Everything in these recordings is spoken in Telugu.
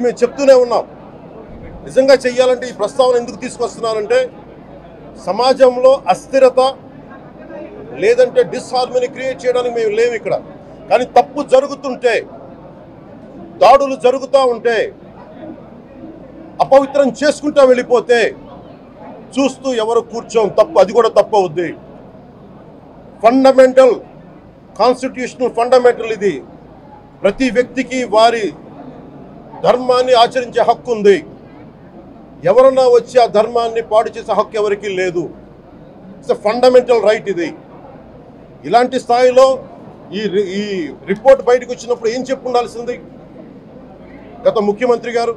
మేము చెప్తూనే ఉన్నాం. నిజంగా చెయ్యాలంటే ఈ ప్రస్తావన ఎందుకు తీసుకొస్తున్నానంటే సమాజంలో అస్థిరత లేదంటే డిస్హార్మనీ క్రియేట్ చేయడానికి మేము లేవు ఇక్కడ. కానీ తప్పు జరుగుతుంటే, దాడులు జరుగుతూ ఉంటే, అపవిత్రం చేసుకుంటూ వెళ్ళిపోతే చూస్తూ ఎవరు కూర్చోం. తప్పు, అది కూడా తప్పు అవుద్ది. ఫండమెంటల్, కాన్స్టిట్యూషనల్ ఫండమెంటల్ ఇది. ప్రతి వ్యక్తికి వారి ధర్మాన్ని ఆచరించే హక్కు ఉంది. ఎవరన్నా వచ్చి ఆ ధర్మాన్ని పాడు చేసే హక్కు ఎవరికీ లేదు. ఇట్స్ ఎ ఫండమెంటల్ రైట్ ఇది. ఇలాంటి స్థాయిలో ఈ రిపోర్ట్ బయటకు వచ్చినప్పుడు ఏం చెప్పు ఉండాల్సింది గత ముఖ్యమంత్రి గారు?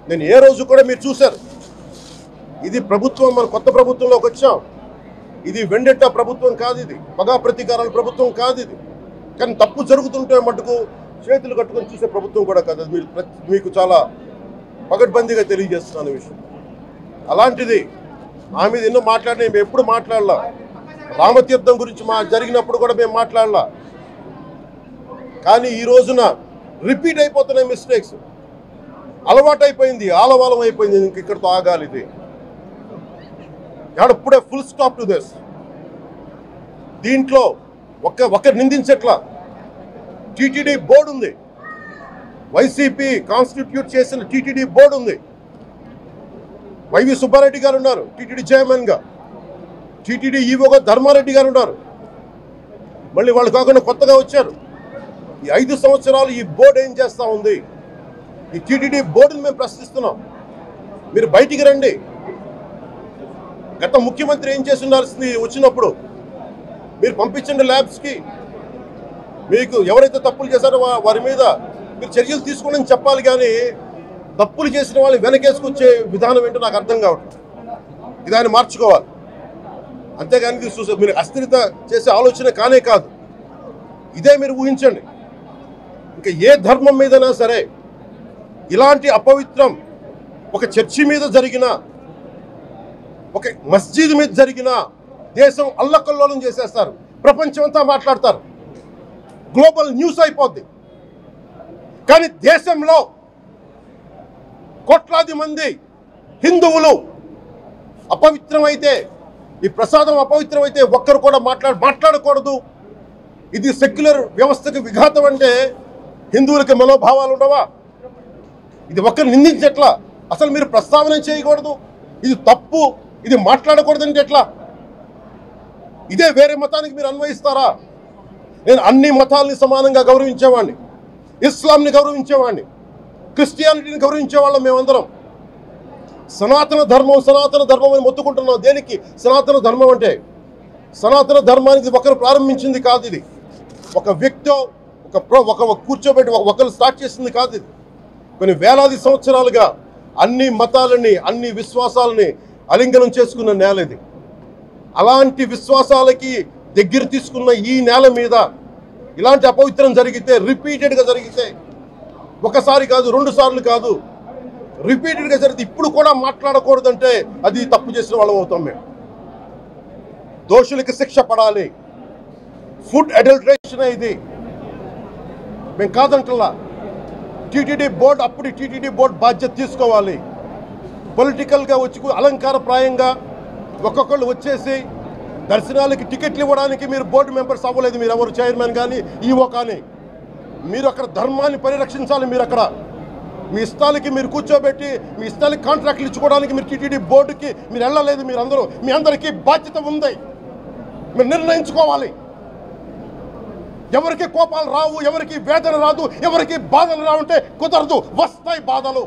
నేను ఏ రోజు కూడా మీరు చూశారు, ఇది ప్రభుత్వం, మన కొత్త ప్రభుత్వంలోకి వచ్చాం. ఇది వెండెట్టా ప్రభుత్వం కాదు, ఇది పగా ప్రతీకారాల ప్రభుత్వం కాదు ఇది. కానీ తప్పు జరుగుతుంటే మటుకు చేతులు కట్టుకొని చూసే ప్రభుత్వం కూడా కాదు. అది మీకు చాలా పగడ్బందీగా తెలియజేస్తున్నాను విషయం. అలాంటిది ఆమె మీద ఎన్నో మాట్లాడినా మేము ఎప్పుడు మాట్లాడలా. రామతీర్థం గురించి జరిగినప్పుడు కూడా మేము మాట్లాడలా. కానీ ఈ రోజున రిపీట్ అయిపోతున్నాయి మిస్టేక్స్. అలవాటైపోయింది, ఆలవాలం అయిపోయింది. ఇంక ఇక్కడితో ఆగాలి. ఇది ఇప్పుడే ఫుల్ స్టాప్ టు దిస్. దీంట్లో ఒకరు నిందించట్లా. టీటీడీ బోర్డు ఉంది, వైసీపీ కాన్స్టిట్యూట్ చేసిన టీటీడీ బోర్డు ఉంది. వైవి సుబ్బారెడ్డి గారు ఉన్నారు టీటీడీ చైర్మన్గా. టీటీడీ ఈవోగా ధర్మారెడ్డి గారు ఉన్నారు. మళ్ళీ వాళ్ళు కాకుండా కొత్తగా వచ్చారు. ఈ 5 సంవత్సరాలు ఈ బోర్డు ఏం చేస్తూ ఉంది? ఈ టీటీడీ బోర్డుని మేము ప్రశ్నిస్తున్నాం. మీరు బయటికి రండి. గత ముఖ్యమంత్రి ఏం చేసి ఉండాల్సింది? వచ్చినప్పుడు మీరు పంపించండి ల్యాబ్స్కి. మీకు ఎవరైతే తప్పులు చేశారో వారి మీద మీరు చర్యలు తీసుకోండి అని చెప్పాలి. కానీ తప్పులు చేసిన వాళ్ళు వెనకేసుకొచ్చే విధానం ఏంటో నాకు అర్థం కావట్లేదు. ఇది ఆయన మార్చుకోవాలి. అంతేగాని మీరు అస్థిరత చేసే ఆలోచన కానే కాదు. ఇదే మీరు ఊహించండి. ఇంకా ఏ ధర్మం మీదైనా సరే ఇలాంటి అపవిత్రం ఒక చర్చి మీద జరిగినా, ఒక మస్జిద్ మీద జరిగినా దేశం అల్లకల్లోలం చేసేస్తారు. ప్రపంచం అంతా మాట్లాడతారు. గ్లోబల్ న్యూస్ అయిపోద్ది. కానీ దేశంలో కోట్లాది మంది హిందువులు అపవిత్రమైతే, ఈ ప్రసాదం అపవిత్రమైతే ఒక్కరు కూడా మాట్లాడకూడదు. ఇది సెక్యులర్ వ్యవస్థకు విఘాతం అంటే హిందువులకి మనోభావాలు ఉండవా? ఇది ఒక్కరు నిందించట్లా. అసలు మీరు ప్రస్తావన చేయకూడదు, ఇది తప్పు, ఇది మాట్లాడకూడదంటే ఎట్లా? ఇదే వేరే మతానికి మీరు అన్వయిస్తారా? నేను అన్ని మతాలని సమానంగా గౌరవించేవాడిని. ఇస్లాంని గౌరవించేవాడిని, క్రిస్టియానిటీని గౌరవించేవాళ్ళం మేమందరం. సనాతన ధర్మం అని మొత్తుకుంటున్నాం. దేనికి సనాతన ధర్మం అంటే? సనాతన ధర్మానికి ఒకరు ప్రారంభించింది కాదు. ఇది ఒక వ్యక్తి ఒక కూర్చోబెట్టి ఒకరు స్టార్ట్ చేసింది కాదు. ఇది కొన్ని వేలాది సంవత్సరాలుగా అన్ని మతాలని, అన్ని విశ్వాసాలని అలింగనం చేసుకున్న నేల ఇది. అలాంటి విశ్వాసాలకి దగ్గర తీసుకున్న ఈ నేల మీద ఇలాంటి అపవిత్రం జరిగితే, రిపీటెడ్గా జరిగితే, ఒకసారి కాదు 2 సార్లు కాదు, రిపీటెడ్గా జరిగితే ఇప్పుడు కూడా మాట్లాడకూడదంటే అది తప్పు చేసిన వాళ్ళం అవుతాం. మేము దోషులకి శిక్ష పడాలి. ఫుడ్ అడల్టరేషన్ ఇది మేము కాదంటలా. టీటీడీ బోర్డు అప్పుడు టీటీడీ బోర్డు బాధ్యత తీసుకోవాలి. పొలిటికల్గా వచ్చి అలంకారప్రాయంగా ఒక్కొక్కళ్ళు వచ్చేసి దర్శనాలకి టికెట్లు ఇవ్వడానికి మీరు బోర్డు మెంబర్స్ అవ్వలేదు. మీరు ఎవరు చైర్మన్ కానీ ఈవో కానీ. మీరు అక్కడ ధర్మాన్ని పరిరక్షించాలి. మీరు అక్కడ మీ ఇష్టాలకి మీరు కూర్చోబెట్టి మీ ఇష్టాలకి కాంట్రాక్ట్లు ఇచ్చుకోవడానికి మీరు టీటీడీ బోర్డుకి మీరు వెళ్ళలేదు. మీరందరూ, మీ అందరికీ బాధ్యత ఉంది. మీరు నిర్ణయించుకోవాలి. ఎవరికి కోపాలు రావు, ఎవరికి వేదన రాదు, ఎవరికి బాధలు రావంటే కుదరదు. వస్తాయి బాధలు,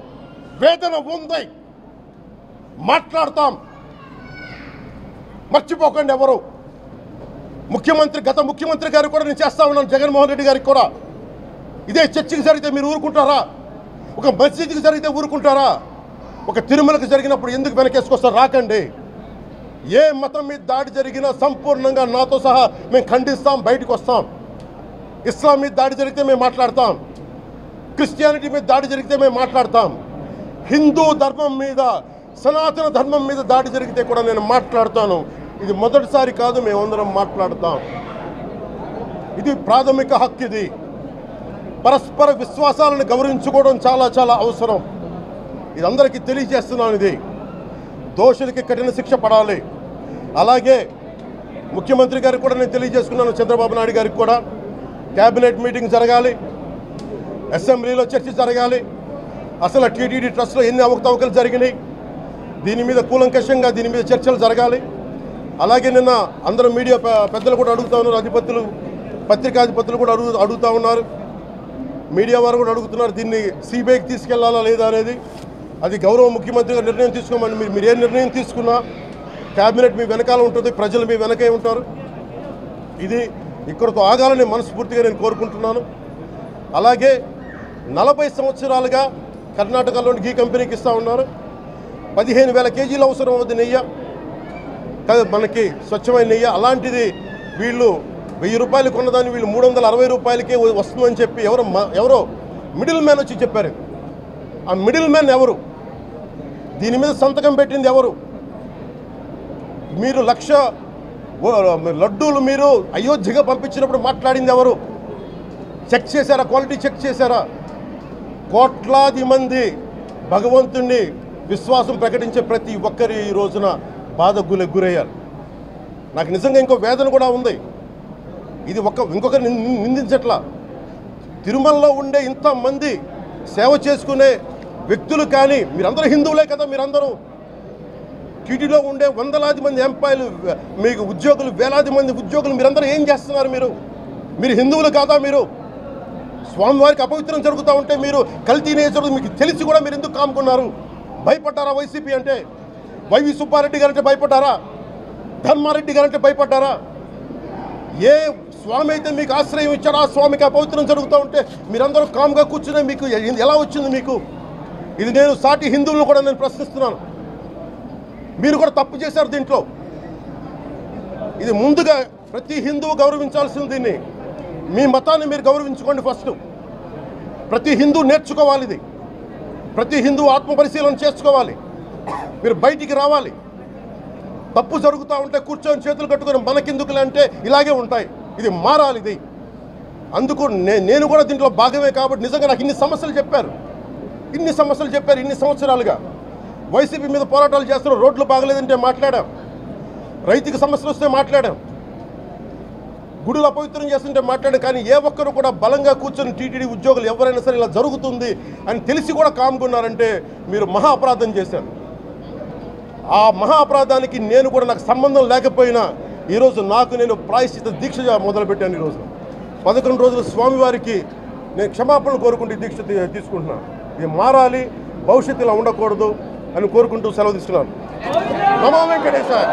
వేదన ఉంది, మాట్లాడతాం. మర్చిపోకండి ఎవరు. గత ముఖ్యమంత్రి గారు కూడా నేను చేస్తా ఉన్నాను, జగన్మోహన్ రెడ్డి గారికి కూడా. ఇదే చర్చికి జరిగితే మీరు ఊరుకుంటారా? ఒక మసీదుకి జరిగితే ఊరుకుంటారా? ఒక తిరుమలకు జరిగినప్పుడు ఎందుకు వెనకేసుకొస్తారు? రాకండి. ఏ మతం మీద దాడి జరిగినా సంపూర్ణంగా నాతో సహా మేము ఖండిస్తాం, బయటకు వస్తాం. ఇస్లాం మీద దాడి జరిగితే మేము మాట్లాడతాం, క్రిస్టియానిటీ మీద దాడి జరిగితే మేము మాట్లాడతాం. హిందూ ధర్మం మీద, సనాతన ధర్మం మీద దాడి జరిగితే కూడా నేను మాట్లాడతాను. ఇది మొదటిసారి కాదు, మేమందరం మాట్లాడతాం. ఇది ప్రాథమిక హక్కు. ఇది పరస్పర విశ్వాసాలను గౌరవించుకోవడం చాలా చాలా అవసరం. ఇది అందరికీ తెలియజేస్తున్నాను. ఇది దోషులకి కఠిన శిక్ష పడాలి. అలాగే ముఖ్యమంత్రి గారికి కూడా నేను తెలియజేసుకున్నాను, చంద్రబాబు నాయుడు గారికి కూడా క్యాబినెట్ మీటింగ్ జరగాలి, అసెంబ్లీలో చర్చ జరగాలి. అసలు టీటీడీ ట్రస్ట్లో ఎన్ని అవకతవకలు జరిగినాయి దీని మీద కూలంకషంగా దీని మీద చర్చలు జరగాలి. అలాగే నిన్న అందరూ మీడియా పెద్దలు కూడా అడుగుతూ ఉన్నారు, అధిపతులు పత్రికాధిపతులు కూడా అడుగుతూ ఉన్నారు, మీడియా వారు కూడా అడుగుతున్నారు దీన్ని సిబిఐకి తీసుకెళ్లాలా లేదా అనేది. అది గౌరవ ముఖ్యమంత్రి గారు నిర్ణయం తీసుకోమని మీరు ఏ నిర్ణయం తీసుకున్నా క్యాబినెట్ మీ వెనకాల ఉంటుంది, ప్రజలు మీ వెనకే ఉంటారు. ఇది ఇక్కడితో ఆగాలని మనస్ఫూర్తిగా నేను కోరుకుంటున్నాను. అలాగే 40 సంవత్సరాలుగా కర్ణాటకలోని గీ కంపెనీకి ఇస్తూ ఉన్నారు. 15,000 కేజీలు అవసరం అవుతుంది నెయ్యి, మనకి స్వచ్ఛమైన నెయ్యి. అలాంటిది వీళ్ళు 1000 రూపాయలు కొన్నదాన్ని వీళ్ళు 360 రూపాయలకే వస్తుందని చెప్పి ఎవరో మిడిల్ మ్యాన్ వచ్చి చెప్పారు. ఆ మిడిల్ మ్యాన్ ఎవరు? దీని మీద సంతకం పెట్టింది ఎవరు? మీరు 1,00,000 లడ్డూలు మీరు అయోధ్యగా పంపించినప్పుడు మాట్లాడింది ఎవరు? చెక్ చేశారా? క్వాలిటీ చెక్ చేశారా? కోట్లాది మంది భగవంతుణ్ణి విశ్వాసం ప్రకటించే ప్రతి ఒక్కరి ఈ రోజున బాధకు గురయ్యారు. నాకు నిజంగా ఇంకో వేదన కూడా ఉంది. ఇది ఇంకొకరు నిందించట్లా. తిరుమలలో ఉండే ఇంతమంది సేవ చేసుకునే వ్యక్తులు కానీ మీరందరూ హిందువులే కదా, మీరందరూ టీటీలో ఉండే వందలాది మంది ఎంప్లాయీలు, మీకు ఉద్యోగులు, వేలాది మంది ఉద్యోగులు, మీరందరూ ఏం చేస్తున్నారు? మీరు హిందువులు కాదా? మీరు స్వామివారికి అపవిత్రం జరుగుతూ ఉంటే మీరు కల్తీనే జరుగుతుంది మీకు తెలిసి కూడా మీరు ఎందుకు కాముకున్నారు? భయపడ్డారా? వైసీపీ అంటే వైవి సుబ్బారెడ్డి గారంటే భయపడ్డారా? ధర్మారెడ్డి గారంటే భయపడ్డారా? ఏ స్వామి అయితే మీకు ఆశ్రయం ఇచ్చారో ఆ స్వామికి అపవిత్రం జరుగుతూ ఉంటే మీరందరూ కామ్గా కూర్చునే మీకు ఎలా వచ్చింది? మీకు ఇది నేను సాటి హిందువులను కూడా నేను ప్రశ్నిస్తున్నాను. మీరు కూడా తప్పు చేశారు దీంట్లో. ఇది ముందుగా ప్రతి హిందువు గౌరవించాల్సింది. దీన్ని మీ మతాన్ని మీరు గౌరవించుకోండి ఫస్ట్. ప్రతి హిందువు నేర్చుకోవాలి ఇది. ప్రతి హిందువు ఆత్మపరిశీలన చేసుకోవాలి. మీరు బయటికి రావాలి. తప్పు జరుగుతూ ఉంటే కూర్చొని చేతులు కట్టుకొని మనకెందుకులే అంటే ఇలాగే ఉంటాయి. ఇది మారాలి. ఇది అందుకు నేను కూడా దీంట్లో భాగమే. కాబట్టి నిజంగా నాకు ఇన్ని సమస్యలు చెప్పారు ఇన్ని సంవత్సరాలుగా. వైసీపీ మీద పోరాటాలు చేస్తున్న రోడ్లు బాగలేదంటే మాట్లాడాం, రైతుకి సమస్యలు వస్తే మాట్లాడాం, గుడులు అపవిత్రం చేస్తుంటే మాట్లాడాం. కానీ ఏ ఒక్కరు కూడా బలంగా కూర్చొని టీటీడీ ఉద్యోగులు ఎవరైనా సరే ఇలా జరుగుతుంది అని తెలిసి కూడా కామ్కున్నారంటే మీరు మహా అపరాధం చేశారు. ఆ మహా అపరాధానికి నేను కూడా నాకు సంబంధం లేకపోయినా ఈరోజు నేను ప్రాయశ్చిత దీక్ష మొదలుపెట్టాను. ఈరోజు 11 రోజులు స్వామివారికి నేను క్షమాపణలు కోరుకుంటూ దీక్ష తీసుకుంటున్నాను. ఇది మారాలి, భవిష్యత్తులో ఉండకూడదు అని కోరుకుంటూ సెలవు తీసుకున్నాను. నమో వెంకటేశాయ.